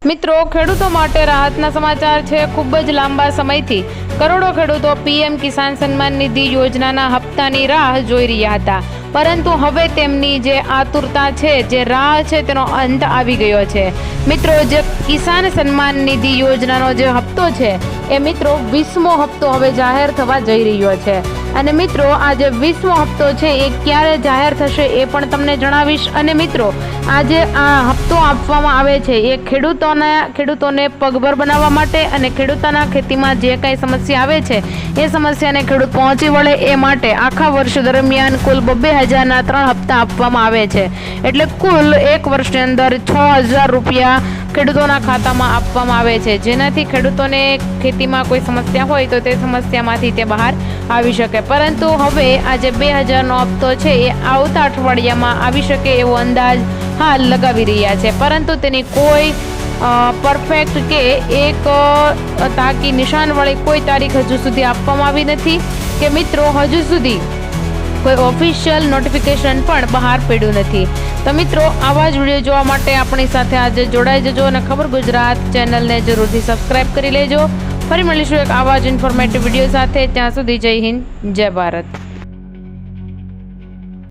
મિત્રો, ખેડૂતો માટે રાહતના સમાચાર છે। ખૂબ જ લાંબા સમયથી કરોડો ખેડૂતો પીએમ કિસાન સન્માન નિધિ યોજનાના હપ્તાની રાહ જોઈ રહ્યા હતા, પરંતુ હવે તેમની જે આતુરતા છે, જે રાહ છે, તેનો અંત આવી ગયો છે। મિત્રો, જે કિસાન સન્માન નિધિ યોજનાનો જે હપ્તો છે એ મિત્રો 20મો હપ્તો હવે જાહેર થવા જઈ રહ્યો છે। અને મિત્રો, આ જે 20મો હપ્તો છે એ ક્યારે જાહેર થશે એ પણ તમને જણાવીશ। અને મિત્રો, આજે આ હપ્તો આપવામાં આવે છે એ ખેડૂતોને પગભર બનાવવા માટે અને ખેડૂતોના ખેતીમાં જે કાંઈ સમસ્યા આવે છે એ સમસ્યાને ખેડૂત પહોંચી વળે એ માટે આખા વર્ષ દરમિયાન કુલ 2,000ના 3 હપ્તા આપવામાં આવે છે। એટલે કુલ એક વર્ષની અંદર 6,000 રૂપિયા ખેડૂતોના ખાતામાં આપવામાં આવે છે, જેનાથી ખેડૂતોને ખેતીમાં કોઈ સમસ્યા હોય તો તે સમસ્યામાંથી તે બહાર આવી શકે। પરંતુ હવે આ જે 2,000નો હપ્તો છે એ આવતા અઠવાડિયામાં આવી શકે એવો અંદાજ હાલ લગાવી રહ્યા છે, પરંતુ તેની કોઈ પરફેક્ટ કે એક તાકી નિશાનવાળી કોઈ તારીખ હજુ સુધી આપવામાં આવી નથી કે મિત્રો હજુ સુધી કોઈ ઓફિશિયલ નોટિફિકેશન પણ બહાર પડ્યું નથી। તો મિત્રો, આવા જ વિડીયો જોવા માટે આપણી સાથે આજે જોડાઈ જજો અને ખબર ગુજરાત ચેનલને જરૂરથી સબસ્ક્રાઇબ કરી લેજો। ફરી મળીશું એક આવા જ ઇન્ફોર્મેટિવ વિડીયો સાથે। ત્યાં સુધી જય હિન્દ, જય ભારત।